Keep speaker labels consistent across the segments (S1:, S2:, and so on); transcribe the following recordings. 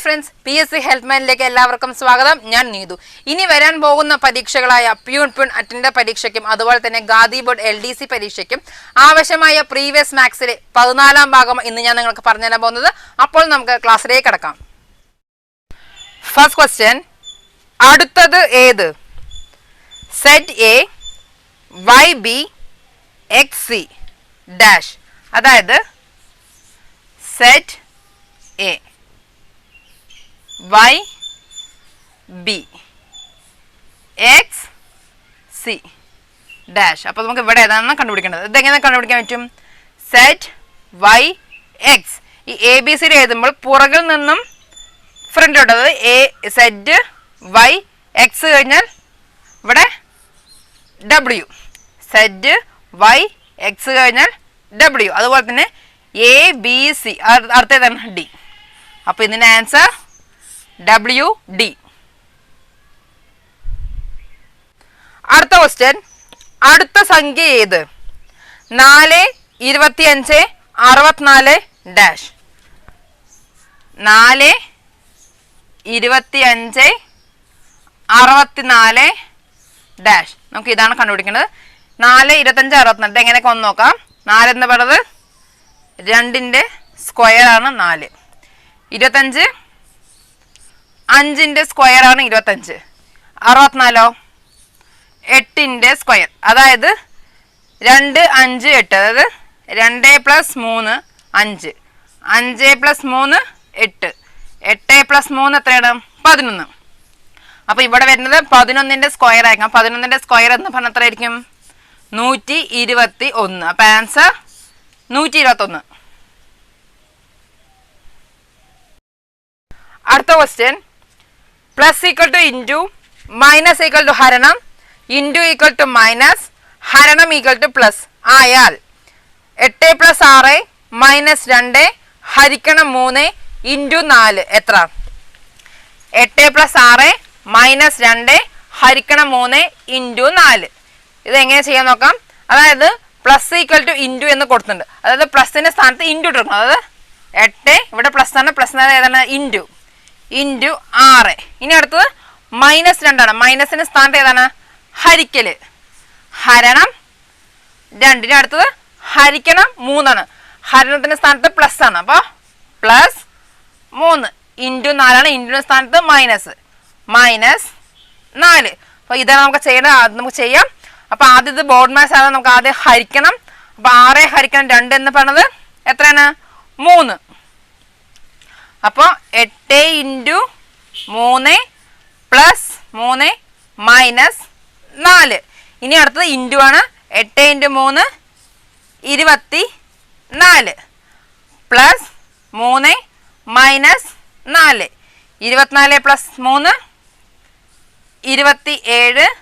S1: Friends, PSC ഹെൽത്ത്മാനിലേക്ക് എല്ലാവർക്കും സ്വാഗതം. ഞാൻ നീതു. ഇനി വരാൻ പോകുന്ന പരീക്ഷകളായ പ്യൂൺ അറ്റൻഡർ പരീക്ഷയ്ക്കും അതുപോലെ തന്നെ ഗാദി ബോർഡ് LDC പരീക്ഷയ്ക്കും ആവശ്യമായ പ്രീവിയസ് മാത്സിലെ 14ാം ഭാഗം ഇന്ന് ഞാൻ നിങ്ങൾക്ക് പറഞ്ഞുതരാൻ പോകുന്നത്. അപ്പോൾ നമുക്ക് ക്ലാസ്സിലേക്ക് കടക്കാം. ഫസ്റ്റ് ക്വസ്റ്റ്യൻ, അടുത്തത് ഏത്? Set A YB XC dash. അതായത് set A YB XC dash. അപ്പോൾ നമുക്ക് ഇവിടെ ഏതാണ് കണ്ടുപിടിക്കേണ്ടത്? ഇതെങ്ങനെ കണ്ടുപിടിക്കാൻ പറ്റും? സെറ്റ് YX ഈ ABC എഴുതുമ്പോൾ പുറകിൽ നിന്നും ഫ്രണ്ടിലോട്ടത് സെറ്റ് YX കഴിഞ്ഞാൽ ഇവിടെ W, സെറ്റ് YX കഴിഞ്ഞാൽ W. അതുപോലെ തന്നെ ABC അടുത്തേതാണ് D. അപ്പോൾ ഇതിൻ്റെ ആൻസർ WD. അടുത്ത ക്വസ്റ്റ്യൻ, അടുത്ത സംഖ്യ ഏത്? 4 25 64 ഡാഷ്. 4 25 64 ഡാഷ്. നമുക്ക് ഇതാണ് കണ്ടുപിടിക്കേണ്ടത്. 4 25 64 എങ്ങനെയൊക്കെ ഒന്ന് നോക്കാം. 4 എന്ന് പറയുന്നത് 2ന്റെ സ്ക്വയറാണ് 4. 25 5ന്റെ സ്ക്വയറാണ് 25. 64 8ന്റെ സ്ക്വയർ. അതായത് 2 5 8. അതായത് 2 + 3 5. 5 + 3 8. 8 + 3 എത്രയാണ്? 11. അപ്പോൾ ഇവിടെ വരുന്നത് 11ന്റെ സ്ക്വയർ ആയിരിക്കും. 11ന്റെ സ്ക്വയർ എന്ന് പറഞ്ഞാൽ എത്ര ആയിരിക്കും? 121. അപ്പോൾ ആൻസർ 121. അടുത്ത question, plus equal to into, minus equal to ഹരണം, ഇൻറ്റു ഈക്വൽ ടു മൈനസ്, ഹരണം ഈക്വൽ ടു പ്ലസ് ആയാൽ 8 + 6 - 2 ഹരിക്കണം 3 ഇൻറ്റു 4 എത്ര? 8 + 6 - 2 ഹരിക്കണം 3 ഇൻറ്റു 4. ഇതെങ്ങനെ ചെയ്യാൻ നോക്കാം. അതായത് പ്ലസ് ഈക്വൽ ടു ഇൻറ്റു എന്ന് കൊടുത്തിട്ടുണ്ട്. അതായത് പ്ലസിൻ്റെ സ്ഥാനത്ത് ഇൻറ്റു ഇട്ടിരിക്കണം. അതായത് 8 ഇവിടെ പ്ലസ് ആണ്, പ്ലസ് ഏതാണ്? ഇൻറ്റു 6. ഇനി അടുത്തത് -2 ആണ്. മൈനസിൻ്റെ സ്ഥാനത്ത് ഏതാണ്? ഹരിക്കൽ. ഹരണം 2. ഇനി അടുത്തത് ഹരിക്കണം 3 ആണ്. ഹരണത്തിൻ്റെ സ്ഥാനത്ത് പ്ലസ് ആണ്. അപ്പോൾ +3 ഇൻറ്റു 4 ആണ്. ഇൻറ്റുവിൻ്റെ സ്ഥാനത്ത് -4. അപ്പോൾ ഇതാണ് നമുക്ക് ചെയ്യേണ്ടത്. ആദ്യം നമുക്ക് ചെയ്യാം. അപ്പോൾ ആദ്യം ഇത് ബോർഡ് മാസ് ആണ്. നമുക്ക് ആദ്യം ഹരിക്കണം. അപ്പോൾ 6 ഹരിക്കണം 2 എന്ന് പറയുന്നത് എത്രയാണ്? 3. അപ്പോൾ 8 ഇൻറ്റു 3 + 3 - 4. ഇനി അടുത്തത് ഇൻറ്റു ആണ്. 8 ഇൻറ്റു 3 24 + 3 - 4. 24 + 3 27 -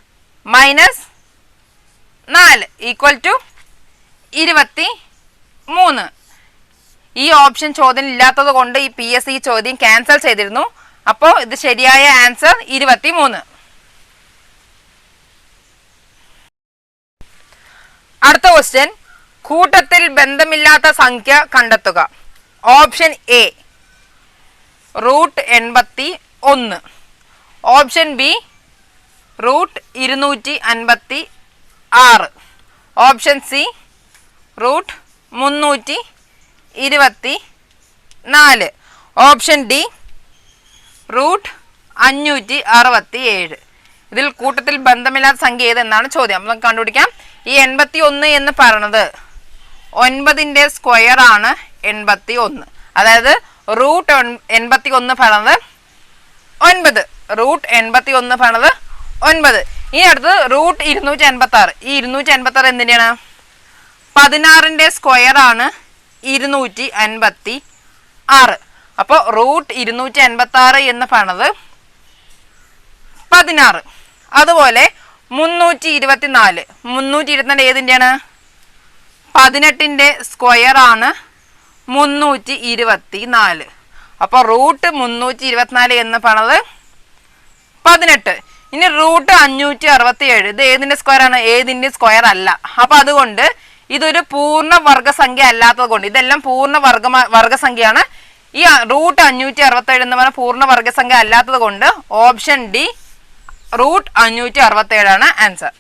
S1: 4 equal to 23. ഈ ഓപ്ഷൻ ചോദ്യം ഇല്ലാത്തത് കൊണ്ട് ഈ PSC ചോദ്യം ക്യാൻസൽ ചെയ്തിരുന്നു. അപ്പോൾ ഇത് ശരിയായ ആൻസർ 23. അടുത്ത ക്വസ്റ്റ്യൻ, കൂട്ടത്തിൽ ബന്ധമില്ലാത്ത സംഖ്യ കണ്ടെത്തുക. Option A √81. Option B √256. Option C √324. Option D √567. ഇതിൽ കൂട്ടത്തിൽ ബന്ധമില്ലാത്ത സംഖ്യ ഏതെന്നാണ് ചോദ്യം. നമുക്ക് കണ്ടുപിടിക്കാം. ഈ 81 എന്ന് പറയുന്നത് 9ന്റെ സ്ക്വയർ ആണ് 81. അതായത് √81 പറയുന്നത് 9. √81 പറയുന്നത് 9. ഇനി അടുത്തത് √286. ഈ 286 എന്തിൻ്റെയാണ്? 16ന്റെ സ്ക്വയർ ആണ് 256. അപ്പോൾ √286 എന്ന് പറയുന്നത് 16. അതുപോലെ 324. 324 ഏതിൻ്റെയാണ്? 18ന്റെ സ്ക്വയർ ആണ് 324. അപ്പോൾ √324 എന്ന് പറയുന്നത് 18. ഇനി √567. ഇത് ഏതിൻ്റെ സ്ക്വയർ ആണ്? ഏതിൻ്റെ സ്ക്വയർ അല്ല. അപ്പോൾ അതുകൊണ്ട് ഇതൊരു പൂർണ്ണ വർഗസംഖ്യ അല്ലാത്തത് കൊണ്ട് ഇതെല്ലാം പൂർണ്ണ വർഗസംഖ്യയാണ്. ഈ റൂട്ട് 567 എന്ന് പറഞ്ഞ പൂർണ്ണവർഗസംഖ്യ അല്ലാത്തത് കൊണ്ട് ഓപ്ഷൻ ഡി റൂട്ട് 567 ആണ് ആൻസർ.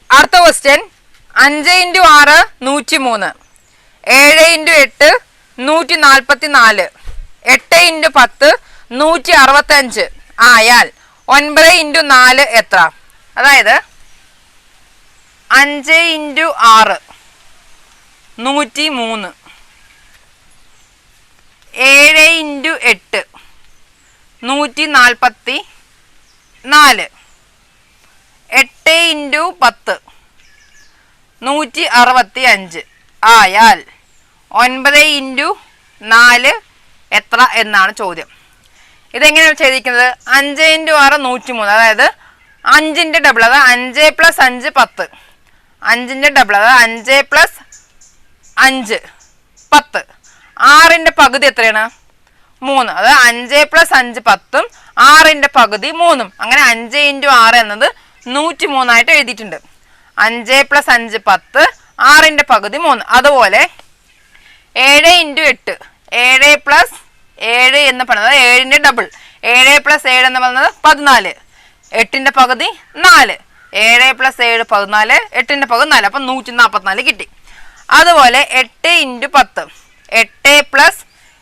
S1: അടുത്ത ക്വസ്റ്റ്യൻ 5 × 6 103, 7 × 8 144, 8 × 10 165 ആയാൽ 9 × 4 എത്ര? അതായത് 5 × 6 103, 7 × 8 144, 8 × 10 165 ആയാൽ 9 × 4 എത്ര എന്നാണ് ചോദ്യം. ഇതെങ്ങനെയാണ് ചെയ്തിരിക്കുന്നത്? 5 × 6 103, അതായത് 5ന്റെ ഡബിൾ, അതായത് 5 + 5 10, 5ന്റെ ഡബിൾ, അതായത് 5 + 5 10. 6ന്റെ പകുതി എത്രയാണ്? 3, അതായത് 5 + 5 10ഉം 6ന്റെ പകുതി 3ഉം. അങ്ങനെ 5 × 6 എന്നത് 103 ആയിട്ട് എഴുതിയിട്ടുണ്ട്. 5 + 5 10, 6ന്റെ പകുതി 3. അതുപോലെ 7 × 8, 7 + 7 എന്ന് പറയുന്നത് 7ന്റെ ഡബിൾ, 7 + 7 എന്ന് പറയുന്നത് 14, 8ന്റെ പകുതി 4, 7 + 7 14, 8ന്റെ പകുതി 4, അപ്പം 144 കിട്ടി. അതുപോലെ 8 × 10, 8 +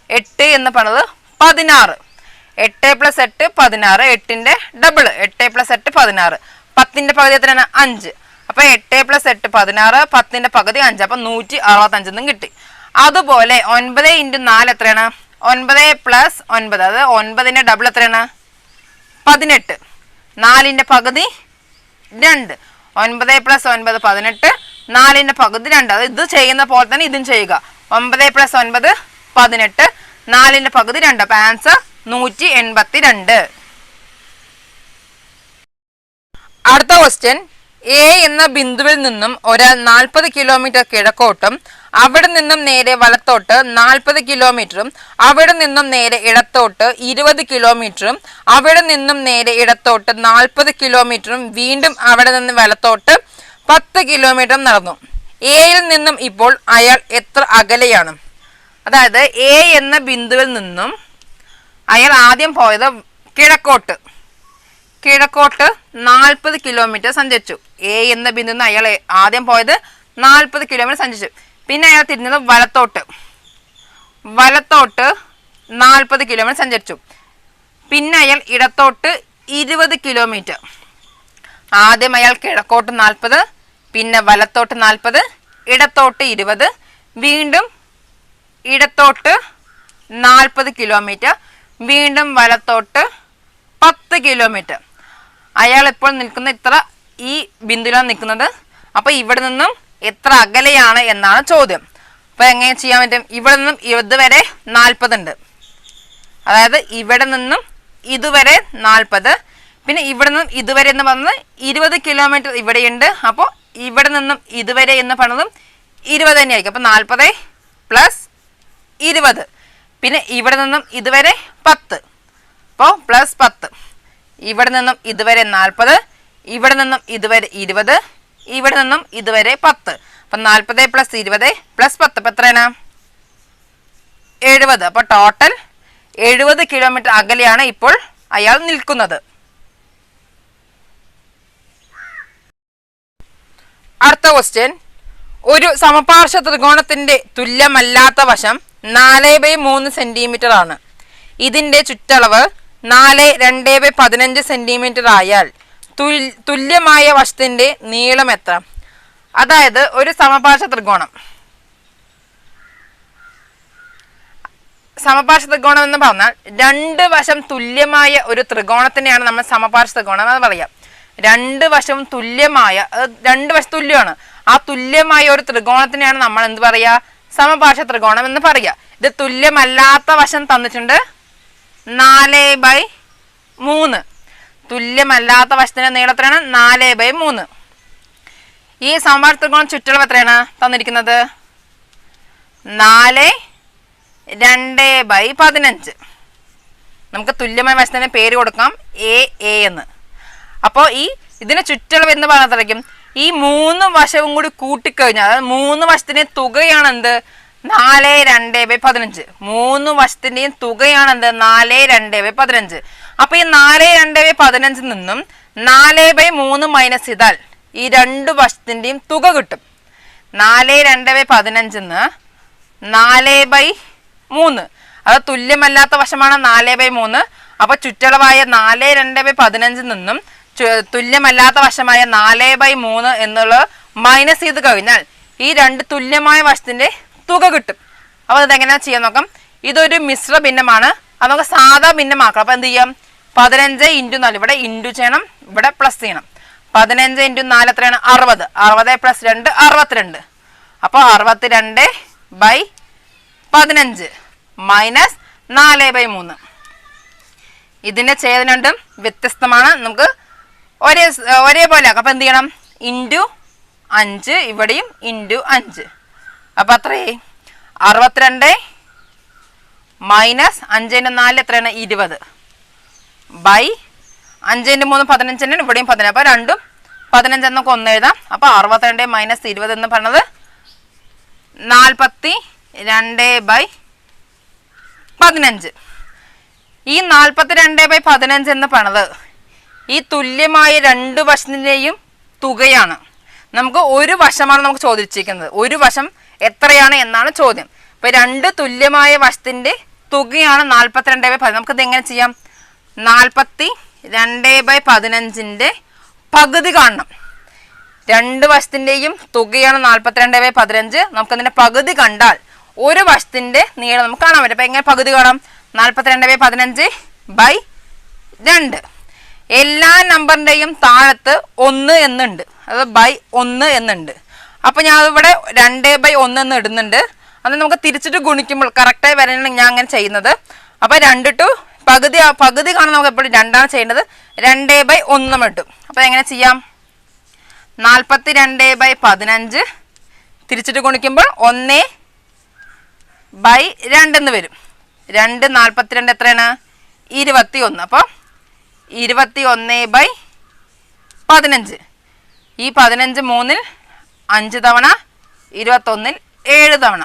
S1: 8 എന്ന് പറയുന്നത് 16, 8 + 8 16, 8ന്റെ ഡബിൾ, 8 + 8 16, 10ന്റെ പകുതി എത്രയാണ്? 5. അപ്പൊ 8 + 8 16, 10ന്റെ പകുതി 5, അപ്പൊ 165 എന്നും കിട്ടി. അതുപോലെ 9 × 4 എത്രയാണ്? 9 + 9, അതായത് 9ന്റെ ഡബിൾ എത്രയാണ്? 18, 4ന്റെ പകുതി 2, 9 + 9 18, 4ന്റെ പകുതി 2. അത് ഇത് ചെയ്യുന്ന പോലെ തന്നെ ഇതും ചെയ്യുക. 9 + 9 18, 4ന്റെ പകുതി 2. അപ്പൊ ആൻസർ 182. അടുത്ത ക്വസ്റ്റ്യൻ, എ എന്ന ബിന്ദുവിൽ നിന്നും ഒരാൾ 40 കിലോമീറ്റർ കിഴക്കോട്ടും അവിടെ നിന്നും നേരെ വലത്തോട്ട് 40 കിലോമീറ്ററും അവിടെ നിന്നും നേരെ ഇടത്തോട്ട് 20 കിലോമീറ്ററും അവിടെ നിന്നും നേരെ ഇടത്തോട്ട് 40 കിലോമീറ്ററും വീണ്ടും അവിടെ നിന്ന് വലത്തോട്ട് 10 കിലോമീറ്ററും നടന്നു. എയിൽ നിന്നും ഇപ്പോൾ അയാൾ എത്ര അകലെയാണ്? അതായത് എ എന്ന ബിന്ദുവിൽ നിന്നും അയാൾ ആദ്യം പോയത് കിഴക്കോട്ട് 40 കിലോമീറ്റർ സഞ്ചരിച്ചു. എ എന്ന ബിന്ദുവിൽ നിന്ന് അയാൾ ആദ്യം പോയത് 40 കിലോമീറ്റർ സഞ്ചരിച്ചു. പിന്നെ അയാൾ തിരിഞ്ഞത് വലത്തോട്ട് 40 കിലോമീറ്റർ സഞ്ചരിച്ചു. പിന്നെ അയാൾ ഇടത്തോട്ട് 20 കിലോമീറ്റർ. ആദ്യം അയാൾ കിഴക്കോട്ട് 40, പിന്നെ വലത്തോട്ട് 40, ഇടത്തോട്ട് 20, വീണ്ടും ഇടത്തോട്ട് 40 കിലോമീറ്റർ, വീണ്ടും വലത്തോട്ട് 10 കിലോമീറ്റർ. അയാൾ ഇപ്പോൾ നിൽക്കുന്ന ഇത്ര ഈ ബിന്ദുവിലാണ് നിൽക്കുന്നത്. അപ്പൊ ഇവിടെ നിന്നും എത്ര അകലെയാണ് എന്നാണ് ചോദ്യം. അപ്പൊ എങ്ങനെ ചെയ്യാൻ പറ്റും? ഇവിടെ നിന്നും ഇതുവരെ 40 ഉണ്ട്, അതായത് ഇവിടെ നിന്നും ഇതുവരെ 40, പിന്നെ ഇവിടെ നിന്നും ഇതുവരെ എന്ന് പറഞ്ഞത് 20 കിലോമീറ്റർ ഇവിടെയുണ്ട്. അപ്പോൾ ഇവിടെ നിന്നും ഇതുവരെ എന്ന് പറഞ്ഞതും 20 തന്നെയായിരിക്കും. അപ്പൊ 40 + 20, പിന്നെ ഇവിടെ നിന്നും ഇതുവരെ 10, അപ്പോൾ +10. ഇവിടെ നിന്നും ഇതുവരെ 40, ഇവിടെ നിന്നും ഇതുവരെ 20, ഇവിടെ നിന്നും ഇതുവരെ 10. അപ്പം 40 + 20 + 10 ഇപ്പം എത്രയാണ്? 70. അപ്പോൾ ടോട്ടൽ 70 കിലോമീറ്റർ അകലെയാണ് ഇപ്പോൾ അയാൾ നിൽക്കുന്നത്. അടുത്ത ക്വസ്റ്റ്യൻ, ഒരു സമപാർശ്വ ത്രികോണത്തിന്റെ തുല്യമല്ലാത്ത വശം 4/3 സെന്റിമീറ്റർ ആണ്. ഇതിന്റെ ചുറ്റളവ് 4/2/15 സെന്റിമീറ്റർ ആയാൽ തുല്യമായ വശത്തിന്റെ നീളം എത്ര? അതായത് ഒരു സമപാർശ്വ ത്രികോണം എന്ന് പറഞ്ഞാൽ രണ്ട് വശം തുല്യമായ ഒരു ത്രികോണത്തിനെയാണ് നമ്മൾ സമപാർശ്വ ത്രികോണം എന്ന് പറയാം. രണ്ട് വശം തുല്യമായ, രണ്ട് വശം തുല്യമാണ്, ആ തുല്യമായ ഒരു ത്രികോണത്തിനെയാണ് നമ്മൾ എന്ത് പറയാ? സമപാർശ്വ ത്രികോണം എന്ന് പറയാ. ഇത് തുല്യമല്ലാത്ത വശം തന്നിട്ടുണ്ട് 4/3. തുല്യമല്ലാത്ത വശത്തിന്റെ നീളം എത്രയാണ്? 4/3. ഈ സമപാർശ്വ ത്രികോണം ചുറ്റളവ് എത്രയാണ് തന്നിരിക്കുന്നത്? 4/2/15. നമുക്ക് തുല്യമായ വശത്തിന് പേര് കൊടുക്കാം എ എന്ന്. അപ്പോൾ ഇതിന് ചുറ്റളവ് എന്ന് പറഞ്ഞാൽ ഈ മൂന്ന് വശവും കൂടി കൂട്ടിക്കഴിഞ്ഞാൽ അതായത് മൂന്ന് വശത്തിന്റെ തുകയാണ് എന്ത് 4/2/15. മൂന്ന് വശത്തിന്റെയും തുകയാണ് എന്ത് 4/2/15. അപ്പൊ ഈ 4/2/15 നിന്നും 4/3 മൈനസ് ചെയ്താൽ ഈ രണ്ട് വശത്തിന്റെയും തുക കിട്ടും. 4/2/15 4/3 അത് തുല്യമല്ലാത്ത വശമാണ് 4/3. അപ്പൊ ചുറ്റളവായ 4/2/15 നിന്നും തുല്യമല്ലാത്ത വശമായ 4/3 എന്നുള്ളത് മൈനസ് ചെയ്ത് കഴിഞ്ഞാൽ ഈ രണ്ട് തുല്യമായ വശത്തിന്റെ തുക കിട്ടും. അപ്പൊ ഇതെങ്ങനെയാ ചെയ്യാൻ നോക്കാം. ഇതൊരു മിശ്ര ഭിന്നമാണ്. അത് നമുക്ക് സാധാ ഭിന്നമാക്കാം. അപ്പൊ എന്ത് ചെയ്യാം 15 × 4 ഇവിടെ ഇൻറ്റു ചെയ്യണം, ഇവിടെ പ്ലസ് ചെയ്യണം. 15 × 4 എത്രയാണ് 60. 60 + 2 62. അപ്പൊ 62/15 മൈനസ് 4/3. ഇതിന്റെ ഛേദം രണ്ടും വ്യത്യസ്തമാണ്, നമുക്ക് ഒരേപോലെ ആക്കാം. അപ്പൊ എന്ത് ചെയ്യണം ഇൻറ്റു 5 ഇവിടെയും ഇൻറ്റു 5. അപ്പൊ അത്രയേ 62 മൈനസ് 5 × 4 എത്രയാണ് 20 ബൈ 5 × 3 15 ഇവിടെയും 15. അപ്പൊ രണ്ടും 15 എന്നൊക്കെ ഒന്ന് എഴുതാം. അപ്പൊ 62 മൈനസ് 20 എന്ന് പറഞ്ഞത് 42/15. ഈ 42/15 എന്ന് പറഞ്ഞത് ഈ തുല്യമായ രണ്ട് വശത്തിൻ്റെയും തുകയാണ്. നമുക്ക് ഒരു വശമാണ് നമുക്ക് ചോദിച്ചിരിക്കുന്നത്. ഒരു വശം എത്രയാണ് എന്നാണ് ചോദ്യം. ഇപ്പൊ രണ്ട് തുല്യമായ വശത്തിന്റെ തുകയാണ് 42/15. നമുക്കിത് എങ്ങനെ ചെയ്യാം 42/15 പകുതി കാണണം. രണ്ട് വശത്തിന്റെയും തുകയാണ് 42/15. നമുക്കതിന്റെ പകുതി കണ്ടാൽ ഒരു വശത്തിന്റെ നീളം നമുക്ക് കാണാൻ പറ്റും. അപ്പൊ എങ്ങനെ പകുതി കാണാം 42/15/2. എല്ലാ നമ്പറിന്റെയും താഴത്ത് 1 എന്നുണ്ട്, അത് /1 എന്നുണ്ട്. അപ്പൊ ഞാൻ ഇവിടെ 2/1 എന്ന് ഇടുന്നുണ്ട്. അത് നമുക്ക് തിരിച്ചിട്ട് ഗുണിക്കുമ്പോൾ കറക്റ്റായി വരാനാണ് ഞാൻ അങ്ങനെ ചെയ്യുന്നത്. അപ്പൊ 2 ടു പകുതി കാണാൻ നമുക്ക് എപ്പോഴും 2 ചെയ്യേണ്ടത്. 2/1 ഇട്ടും. അപ്പൊ എങ്ങനെ ചെയ്യാം 42/15 തിരിച്ചിട്ട് ഗുണിക്കുമ്പോൾ 1/2 എന്ന് വരും. 2 42 എത്രയാണ് 21. അപ്പൊ 21/15. ഈ 15 3 5 തവണ 21 7 തവണ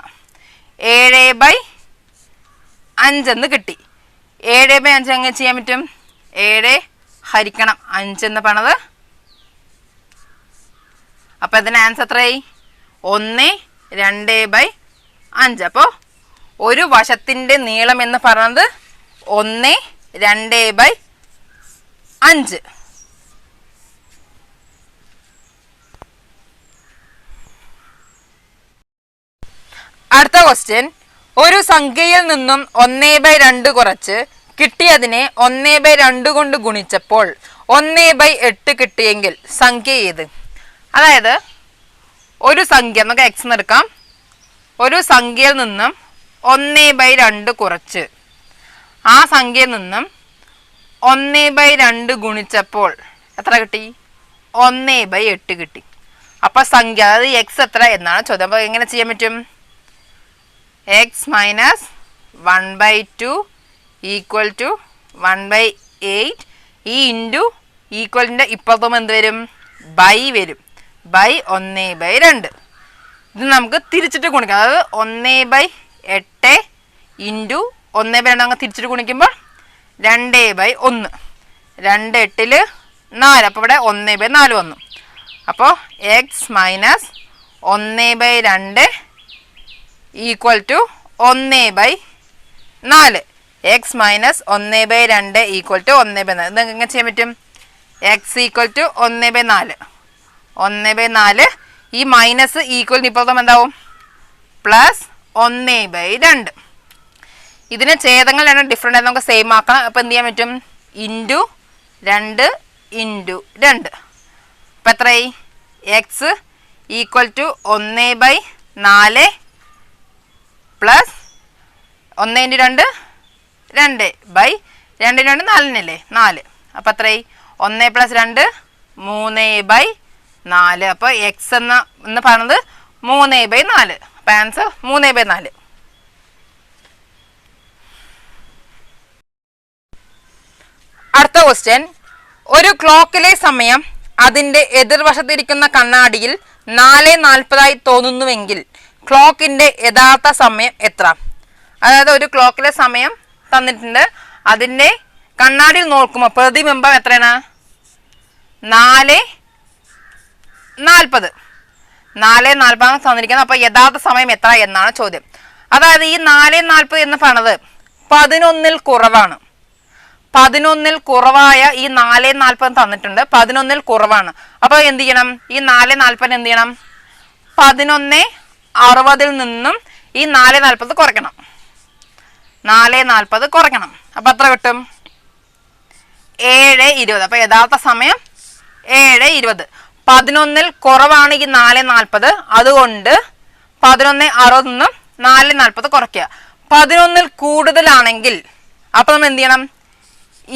S1: 7/5 എന്ന് കിട്ടി. 7/5 എങ്ങനെ ചെയ്യാൻ പറ്റും 7 ഹരിക്കണം 5 എന്ന് പറഞ്ഞത്. അപ്പൊ ഇതിന് ആൻസർ എത്രയായി 1 2/5. അപ്പോ ഒരു വശത്തിന്റെ നീളം എന്ന് പറയുന്നത് 1 2/5. അടുത്ത ക്വസ്റ്റ്യൻ, ഒരു സംഖ്യയിൽ നിന്നും 1/2 കുറച്ച് കിട്ടിയതിനെ 1/2 കൊണ്ട് ഗുണിച്ചപ്പോൾ 1/8 കിട്ടിയെങ്കിൽ സംഖ്യ ഏത്? അതായത് ഒരു സംഖ്യ നമുക്ക് x എന്ന് എടുക്കാം. ഒരു സംഖ്യയിൽ നിന്നും 1/2 കുറച്ച് ആ സംഖ്യയിൽ നിന്നും 1/2 ഗുണിച്ചപ്പോൾ എത്ര കിട്ടി 1/8 കിട്ടി. അപ്പൊ സംഖ്യ അതായത് x എത്ര എന്നാണ് ചോദ്യം. അപ്പൊ എങ്ങനെ ചെയ്യാൻ പറ്റും x മൈനസ് 1/2 ഈക്വൽ ടു 1/8. ഈ ഇൻറ്റു ഈക്വലിൻ്റെ ഇപ്പുറത്തും എന്ത് വരും ബൈ വരും. ബൈ 1/2. ഇത് നമുക്ക് തിരിച്ചിട്ട് ഗുണിക്കാം. അതായത് 1/8 ഇൻറ്റു 1/2 അങ്ങ് തിരിച്ചിട്ട് ഗുണിക്കുമ്പോൾ 2/1. 2 8 4. അപ്പോൾ ഇവിടെ 1/4 വന്നു. അപ്പോൾ x minus 1/2 equal to 1/4. x minus 1/2 equal to 1/4. ഇത് എങ്ങനെ ചെയ്യാൻ പറ്റും x ഈക്വൽ ടു 1/4. 1/4 ഈ മൈനസ് ഈക്വൽ ഇപ്പോഴത്തും എന്താവും പ്ലസ് 1/2. ഇതിന് ഛേദങ്ങൾ രണ്ടും ഡിഫറെൻ്റ് ആയി നമുക്ക് സെയിം ആക്കണം. അപ്പോൾ എന്ത് ചെയ്യാൻ പറ്റും ഇൻറ്റു 2 ഇൻറ്റു 2. അപ്പം എത്രയായി x equal to 1/4 plus 1 into 2 2 by 2 2 4 4. അപ്പം എത്രയായി 1 + 2 3/4. അപ്പോൾ എക്സ് എന്ന് പറയുന്നത് 3/4. അപ്പം ആൻസർ 3/4. അടുത്ത ക്വസ്റ്റ്യൻ, ഒരു ക്ലോക്കിലെ സമയം അതിൻ്റെ എതിർവശത്തിരിക്കുന്ന കണ്ണാടിയിൽ 4:40 തോന്നുന്നുവെങ്കിൽ ക്ലോക്കിൻ്റെ യഥാർത്ഥ സമയം എത്ര? അതായത് ഒരു ക്ലോക്കിലെ സമയം തന്നിട്ടുണ്ട്, അതിൻ്റെ കണ്ണാടിയിൽ നോക്കുമ്പോൾ പ്രതിബിംബം എത്രയാണ്? 4:40. 4:40 തന്നിരിക്കുന്നത്. അപ്പോൾ യഥാർത്ഥ സമയം എത്ര എന്നാണ് ചോദ്യം. അതായത് ഈ 4:40 എന്ന് പറയുന്നത് 11 കുറവാണ്. 11 കുറവായ ഈ 4:40 തന്നിട്ടുണ്ട്, 11 കുറവാണ്. അപ്പോൾ എന്ത് ചെയ്യണം? ഈ 4:40 എന്ത് ചെയ്യണം? 11:60 നിന്നും ഈ 4:40 കുറയ്ക്കണം. 4:40 കുറയ്ക്കണം. അപ്പം എത്ര കിട്ടും? 7:20. അപ്പം യഥാർത്ഥ സമയം 7:20. 11 കുറവാണ് ഈ 4:40, അതുകൊണ്ട് 11:60 നിന്നും 4:40 കുറയ്ക്കുക. 11 കൂടുതലാണെങ്കിൽ അപ്പം നമ്മൾ എന്ത് ചെയ്യണം?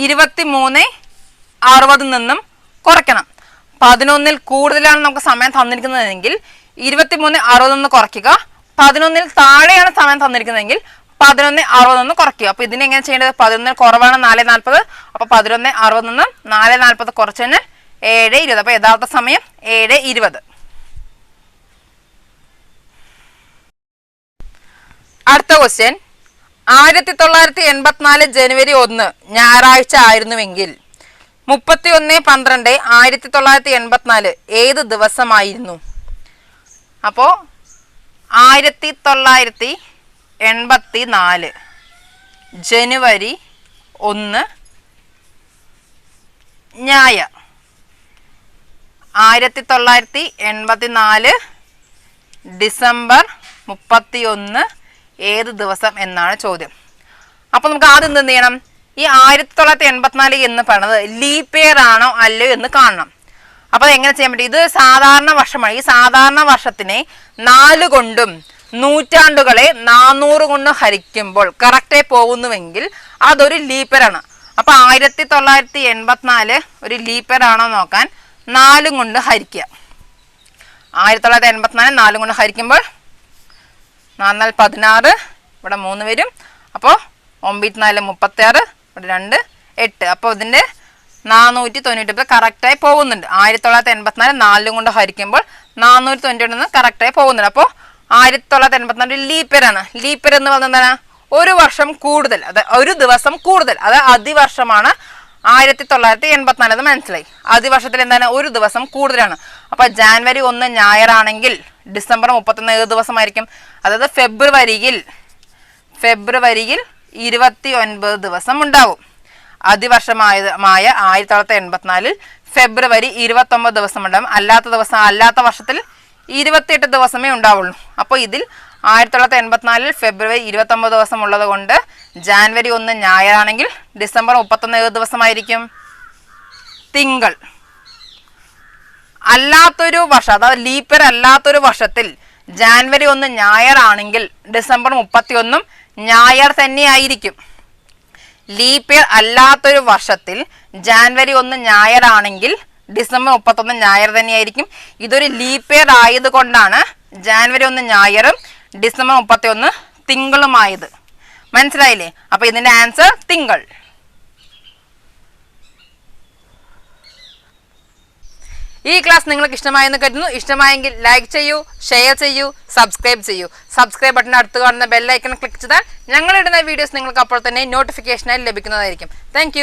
S1: 23:60 നിന്നും കുറയ്ക്കണം. 11 കൂടുതലാണ് നമുക്ക് സമയം തന്നിരിക്കുന്നതെങ്കിൽ 23:60 നിന്ന് കുറയ്ക്കുക. 11 താഴെയാണ് സമയം തന്നിരിക്കുന്നതെങ്കിൽ 11:60 നിന്ന് കുറയ്ക്കുക. അപ്പോൾ ഇതിനെങ്ങനെ ചെയ്യേണ്ടത്? 11 കുറവാണ് 4:40, അപ്പോൾ 11:60 നിന്നും 4:40 കുറച്ച് കഴിഞ്ഞാൽ 7:20. അപ്പോൾ യഥാർത്ഥ സമയം 7:20. അടുത്ത ക്വസ്റ്റ്യൻ, 1984 ജനുവരി 1 ഞായറാഴ്ച ആയിരുന്നുവെങ്കിൽ 31/12/1984 ഏത് ദിവസമായിരുന്നു? അപ്പോൾ 1984 ജനുവരി 1 ഞായർ. 1984 ഡിസംബർ 31 ഏത് ദിവസം എന്നാണ് ചോദ്യം. അപ്പോൾ നമുക്ക് ആദ്യം എന്ത് ചെയ്യണം? ഈ 1984 എന്ന് പറയുന്നത് ലീപ്പ് ഇയർ ആണോ അല്ലയോ എന്ന് കാണണം. അപ്പോൾ എങ്ങനെ ചെയ്യാൻ പറ്റും? ഇത് സാധാരണ വർഷമാണ്. ഈ സാധാരണ വർഷത്തിനെ 4 കൊണ്ടും നൂറ്റാണ്ടുകളെ 400 കൊണ്ടും ഹരിക്കുമ്പോൾ കറക്റ്റായി പോകുന്നുവെങ്കിൽ അതൊരു ലീപ്പ് ഇയർ ആണ്. അപ്പോൾ 1984 ഒരു ലീപ്പ് ഇയർ ആണോ നോക്കാൻ 4 കൊണ്ട് ഹരിക്കുക. 1984 4 കൊണ്ട് ഹരിക്കുമ്പോൾ 4 16, ഇവിടെ 3 വരും. അപ്പോൾ 9 4 36, ഇവിടെ 2 8. അപ്പോൾ ഇതിൻ്റെ 498 കറക്റ്റായി പോകുന്നുണ്ട്. 1984 4 കൊണ്ട് ഹരിക്കുമ്പോൾ 498 കറക്റ്റായി പോകുന്നുണ്ട്. അപ്പോൾ 1984 ലീപ്പ് ഇയർ ആണ്. ലീപ്പ് ഇയർ എന്ന് പറഞ്ഞാൽ എന്താണ്? ഒരു വർഷം കൂടുതൽ, അത് ഒരു ദിവസം കൂടുതൽ, അത് അതിവർഷമാണ് 1984. അത് മനസ്സിലായി. അതിവർഷത്തിൽ എന്താണ്? ഒരു ദിവസം കൂടുതലാണ്. അപ്പോൾ ജാനുവരി 1 ഞായറാണെങ്കിൽ ഡിസംബർ 31 ഏത് ദിവസമായിരിക്കും? അതായത് ഫെബ്രുവരിയിൽ 29 ദിവസം ഉണ്ടാവും. അതിവർഷമായ 1984 ഫെബ്രുവരി 29 ദിവസം ഉണ്ടാവും. അല്ലാത്ത വർഷത്തിൽ 28 ദിവസമേ ഉണ്ടാവുള്ളൂ. അപ്പോൾ ഇതിൽ 1984 ഫെബ്രുവരി 29 ദിവസം ഉള്ളത് കൊണ്ട് ജാനുവരി 1 ഞായറാണെങ്കിൽ ഡിസംബർ 31 ഏത് ദിവസമായിരിക്കും? തിങ്കൾ. അല്ലാത്തൊരു വർഷം, അതായത് ലീപ്പ് ഇയർ അല്ലാത്തൊരു വർഷത്തിൽ ജാനുവരി 1 ഞായറാണെങ്കിൽ ഡിസംബർ 31 ഞായർ തന്നെയായിരിക്കും. ലീപ്പ് ഇയർ അല്ലാത്തൊരു വർഷത്തിൽ ജാനുവരി 1 ഞായറാണെങ്കിൽ ഡിസംബർ 31 ഞായർ തന്നെയായിരിക്കും. ഇതൊരു ലീപ്പ് ഇയർ ആയതുകൊണ്ടാണ് ജാനുവരി 1 ഞായറും ഡിസംബർ 31 തിങ്കളുമായത്. മനസ്സിലായില്ലേ? അപ്പോൾ ഇതിൻ്റെ ആൻസർ തിങ്കൾ. ഈ ക്ലാസ് നിങ്ങൾക്ക് ഇഷ്ടമായെന്ന് കരുതുന്നു. ഇഷ്ടമായെങ്കിൽ ലൈക്ക് ചെയ്യൂ, ഷെയർ ചെയ്യൂ, സബ്സ്ക്രൈബ് ചെയ്യൂ. സബ്സ്ക്രൈബ് ബട്ടൺ അടുത്ത് കാണുന്ന ബെൽ ഐക്കൺ ക്ലിക്ക് ചെയ്താൽ ഞങ്ങളിടുന്ന വീഡിയോസ് നിങ്ങൾക്ക് അപ്പോൾ തന്നെ നോട്ടിഫിക്കേഷനായി ലഭിക്കുന്നതായിരിക്കും. താങ്ക്